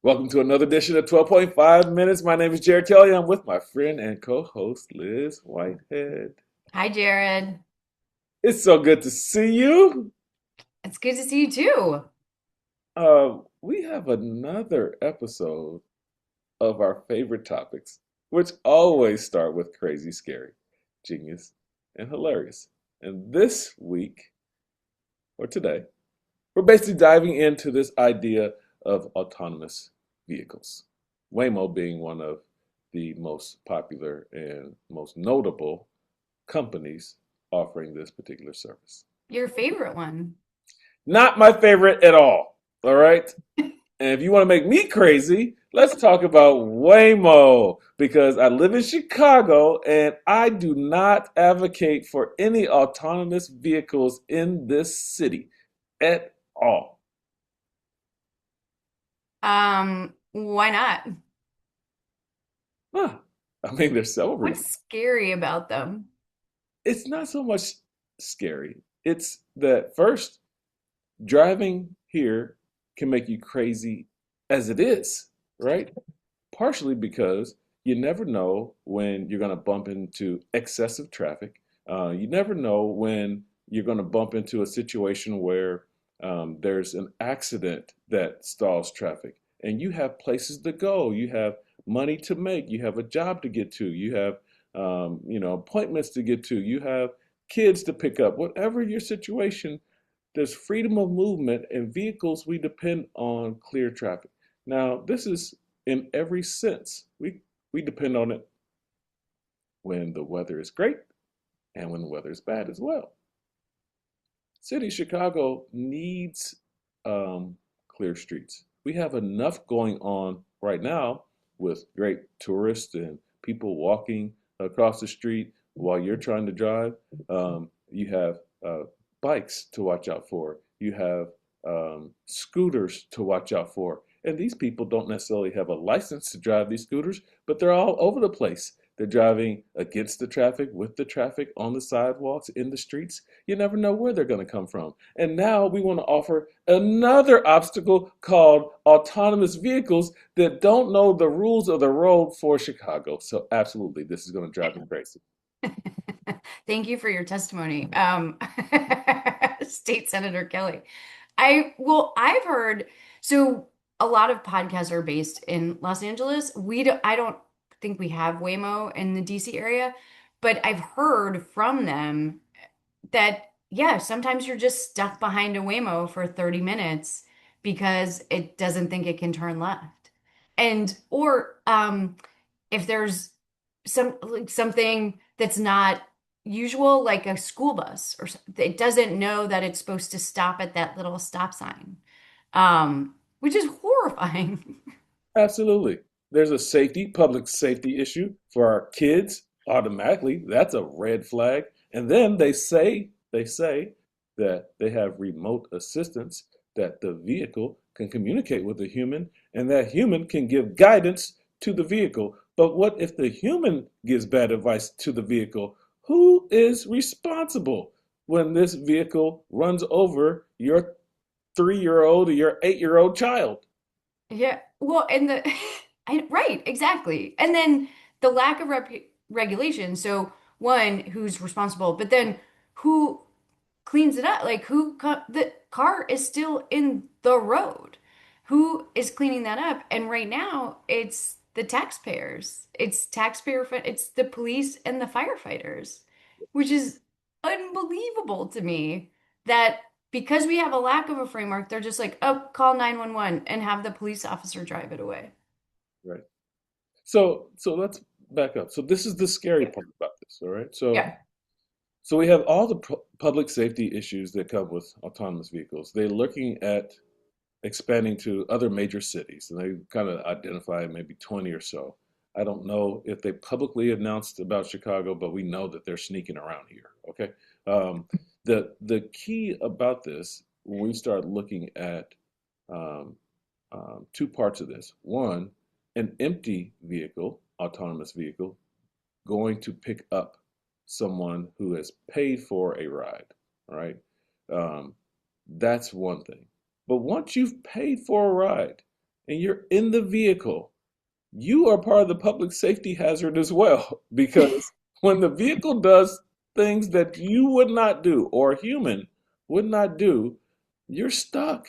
Welcome to another edition of 12.5 Minutes. My name is Jared Kelly. I'm with my friend and co-host Liz Whitehead. Hi, Jared. It's so good to see you. It's good to see you too. We have another episode of our favorite topics, which always start with crazy, scary, genius, and hilarious. And this week, or today, we're basically diving into this idea of autonomous vehicles. Waymo being one of the most popular and most notable companies offering this particular service. Your favorite one. Not my favorite at all right? And if you want to make me crazy, let's talk about Waymo because I live in Chicago and I do not advocate for any autonomous vehicles in this city at all. Why not? Huh. I mean, there's several reasons. What's scary about them? It's not so much scary. It's that first, driving here can make you crazy as it is, right? Partially because you never know when you're going to bump into excessive traffic. You never know when you're going to bump into a situation where there's an accident that stalls traffic, and you have places to go. You have money to make. You have a job to get to. You have appointments to get to. You have kids to pick up. Whatever your situation, there's freedom of movement, and vehicles, we depend on clear traffic. Now, this is in every sense. We depend on it when the weather is great and when the weather is bad as well. City of Chicago needs clear streets. We have enough going on right now with great tourists and people walking across the street while you're trying to drive. You have bikes to watch out for. You have scooters to watch out for. And these people don't necessarily have a license to drive these scooters, but they're all over the place. They're driving against the traffic, with the traffic, on the sidewalks, in the streets. You never know where they're going to come from. And now we want to offer another obstacle called autonomous vehicles that don't know the rules of the road for Chicago. So, absolutely, this is going to drive me crazy. Thank you for your testimony. State Senator Kelly. I've heard so a lot of podcasts are based in Los Angeles. I don't think we have Waymo in the DC area, but I've heard from them that yeah, sometimes you're just stuck behind a Waymo for 30 minutes because it doesn't think it can turn left. And or if there's something that's not usual, like a school bus it doesn't know that it's supposed to stop at that little stop sign, which is horrifying. Absolutely. There's a public safety issue for our kids. Automatically, that's a red flag. And then they say that they have remote assistance, that the vehicle can communicate with the human, and that human can give guidance to the vehicle. But what if the human gives bad advice to the vehicle? Who is responsible when this vehicle runs over your 3-year old or your 8-year old child? Yeah, well, and right, exactly. And then the lack of regulation. So one, who's responsible, but then who cleans it up? Like the car is still in the road. Who is cleaning that up? And right now, it's the taxpayers. It's it's the police and the firefighters, which is unbelievable to me that because we have a lack of a framework, they're just like, oh, call 911 and have the police officer drive it away. Right. So let's back up. So this is the scary part about this, all right? So Yeah. so we have all the public safety issues that come with autonomous vehicles. They're looking at expanding to other major cities, and they kind of identify maybe 20 or so. I don't know if they publicly announced about Chicago, but we know that they're sneaking around here. Okay. Um, the key about this, when we start looking at um, two parts of this. One, an empty vehicle, autonomous vehicle, going to pick up someone who has paid for a ride. All right. Um, that's one thing. But once you've paid for a ride, and you're in the vehicle, you are part of the public safety hazard as well. Because when the vehicle does things that you would not do or a human would not do, you're stuck.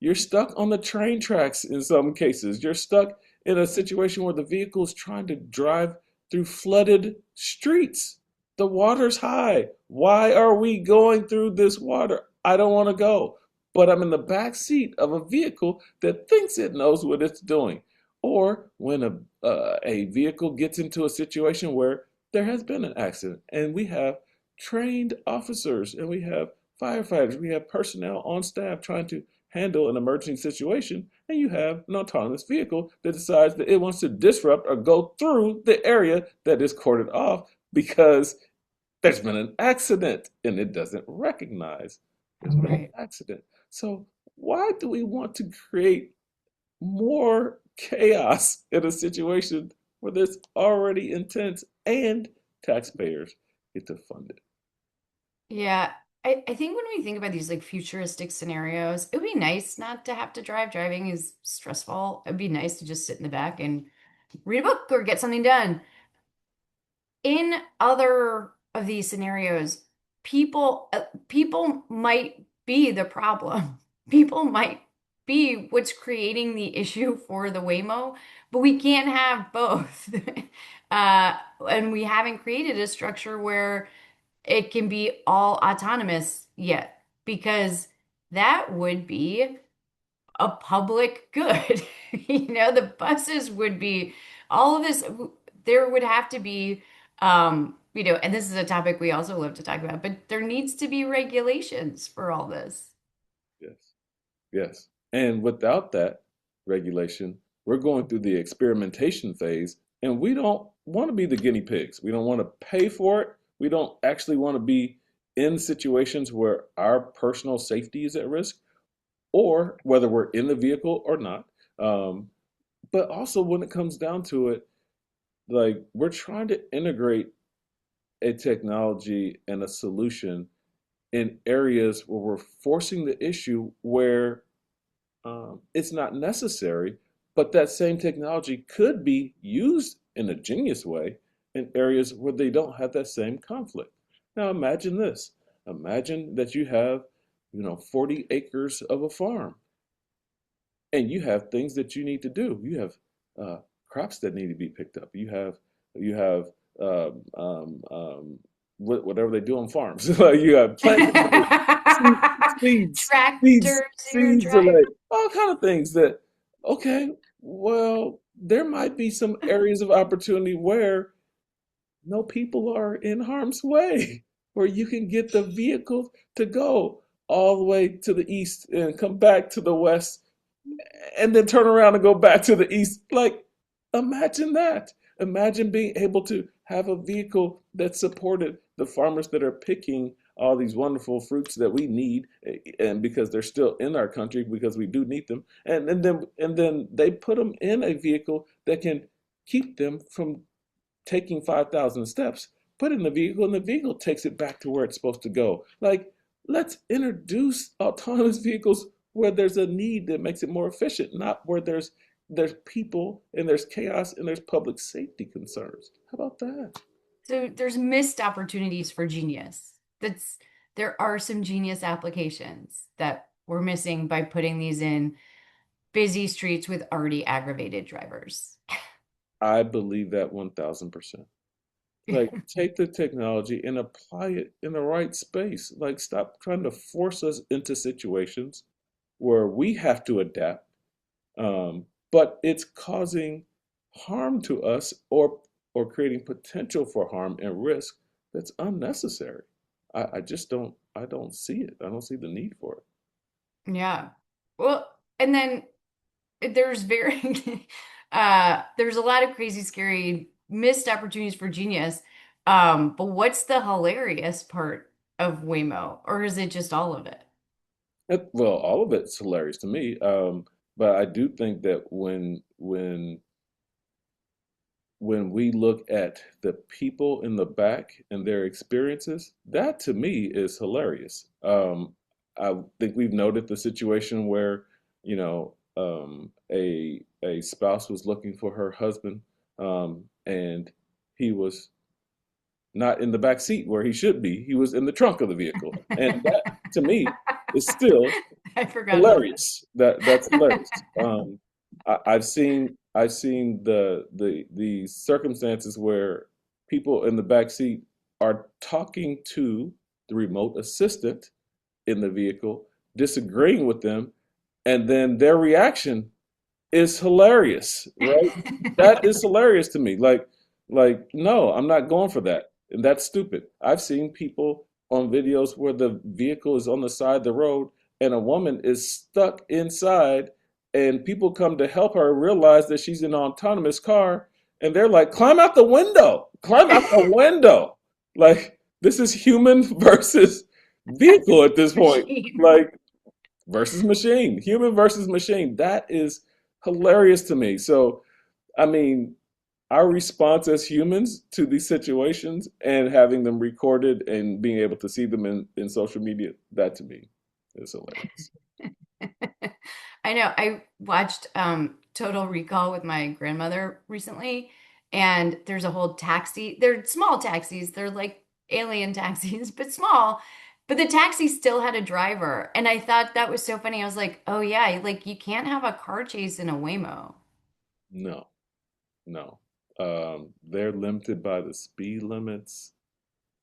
You're stuck on the train tracks in some cases. You're stuck in a situation where the vehicle is trying to drive through flooded streets. The water's high. Why are we going through this water? I don't want to go. But I'm in the back seat of a vehicle that thinks it knows what it's doing. Or when a vehicle gets into a situation where there has been an accident and we have trained officers and we have firefighters, we have personnel on staff trying to handle an emergency situation, and you have an autonomous vehicle that decides that it wants to disrupt or go through the area that is cordoned off because there's been an accident and it doesn't recognize there's been an Right. accident. So why do we want to create more chaos in a situation where there's already intense and taxpayers get to fund it? Yeah. I think when we think about these like futuristic scenarios, it would be nice not to have to drive. Driving is stressful. It'd be nice to just sit in the back and read a book or get something done. In other of these scenarios, people might be the problem. People might be what's creating the issue for the Waymo, but we can't have both. And we haven't created a structure where it can be all autonomous yet, because that would be a public good. The buses would be all of this. There would have to be, and this is a topic we also love to talk about, but there needs to be regulations for all this. Yes, yes. And without that regulation, we're going through the experimentation phase, and we don't want to be the guinea pigs. We don't want to pay for it. We don't actually want to be in situations where our personal safety is at risk, or whether we're in the vehicle or not. Um, but also, when it comes down to it, like we're trying to integrate a technology and a solution in areas where we're forcing the issue where it's not necessary, but that same technology could be used in a genius way in areas where they don't have that same conflict. Now imagine this. Imagine that you have, 40 acres of a farm and you have things that you need to do. You have uh, crops that need to be picked up. You have whatever they do on farms. You have plant seed- seeds, seeds, Tractors, hair seeds, are dryer. like all kind of things that. Okay, well, there might be some areas of opportunity where no people are in harm's way, where you can get the vehicle to go all the way to the east and come back to the west and then turn around and go back to the east. Like, imagine that. Imagine being able to have a vehicle that supported the farmers that are picking all these wonderful fruits that we need, and because they're still in our country because we do need them, and then they put them in a vehicle that can keep them from taking 5,000 steps, put it in the vehicle, and the vehicle takes it back to where it's supposed to go. Like, let's introduce autonomous vehicles where there's a need that makes it more efficient, not where there's people and there's chaos and there's public safety concerns. How about that? So there's missed opportunities for genius. That's There are some genius applications that we're missing by putting these in busy streets with already aggravated drivers. I believe that 1,000%. Like, take the technology and apply it in the right space. Like, stop trying to force us into situations where we have to adapt, but it's causing harm to us or creating potential for harm and risk that's unnecessary. I just don't see it. I don't see the need for it. Yeah. Well, and then there's very there's a lot of crazy, scary missed opportunities for genius. But what's the hilarious part of Waymo, or is it just all of it? Well, all of it's hilarious to me, but I do think that when we look at the people in the back and their experiences, that to me is hilarious. I think we've noted the situation where, you know, a spouse was looking for her husband, and he was not in the back seat where he should be. He was in the trunk of the vehicle, and that to me is still I forgot about hilarious. That's hilarious. I've seen the circumstances where people in the back seat are talking to the remote assistant in the vehicle, disagreeing with them, and then their reaction is hilarious, right? That that. is hilarious to me. Like, no, I'm not going for that. And that's stupid. I've seen people on videos where the vehicle is on the side of the road and a woman is stuck inside, and people come to help her realize that she's in an autonomous car, and they're like, climb out the window, climb out the window. Like, this is human versus vehicle at this point. Machine. Like, versus machine, human versus machine. That is hilarious to me. So, I mean, our response as humans to these situations and having them recorded and being able to see them in social media, that to me is hilarious. I know. I watched Total Recall with my grandmother recently, and there's a whole taxi. They're small taxis. They're like alien taxis, but small. But the taxi still had a driver, and I thought that was so funny. I was like, "Oh yeah, like you can't have a car chase in a Waymo." No, no. They're limited by the speed limits,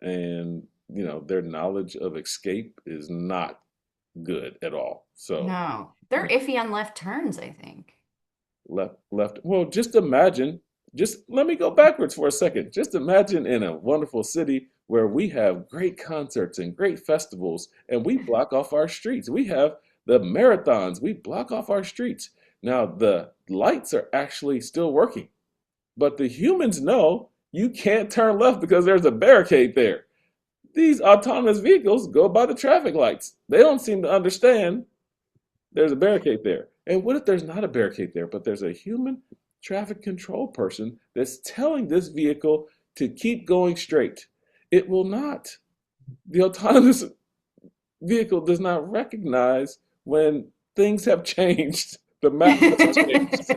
and their knowledge of escape is not good at all. So, No, they're iffy on left turns, I think. left. Well, just imagine, just let me go backwards for a second. Just imagine in a wonderful city where we have great concerts and great festivals and we block off our streets. We have the marathons, we block off our streets. Now, the lights are actually still working, but the humans know you can't turn left because there's a barricade there. These autonomous vehicles go by the traffic lights. They don't seem to understand there's a barricade there. And what if there's not a barricade there, but there's a human traffic control person that's telling this vehicle to keep going straight? It will not. The autonomous vehicle does not recognize when things have changed. The map has changed,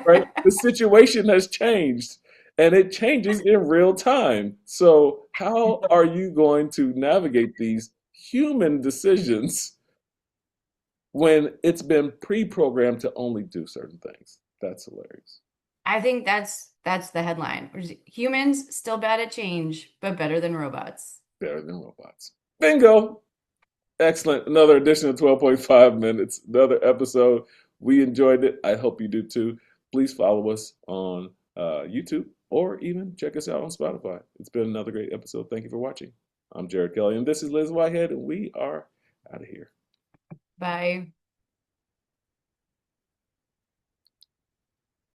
right? The situation has changed and it changes in real time. So, how are you going to navigate these human decisions when it's been pre-programmed to only do certain things? That's hilarious. I think that's the headline. Humans still bad at change, but better than robots. Better than robots. Bingo! Excellent. Another edition of 12.5 minutes. Another episode. We enjoyed it. I hope you do too. Please follow us on YouTube or even check us out on Spotify. It's been another great episode. Thank you for watching. I'm Jared Kelly, and this is Liz Whitehead, and we are out of here. Bye.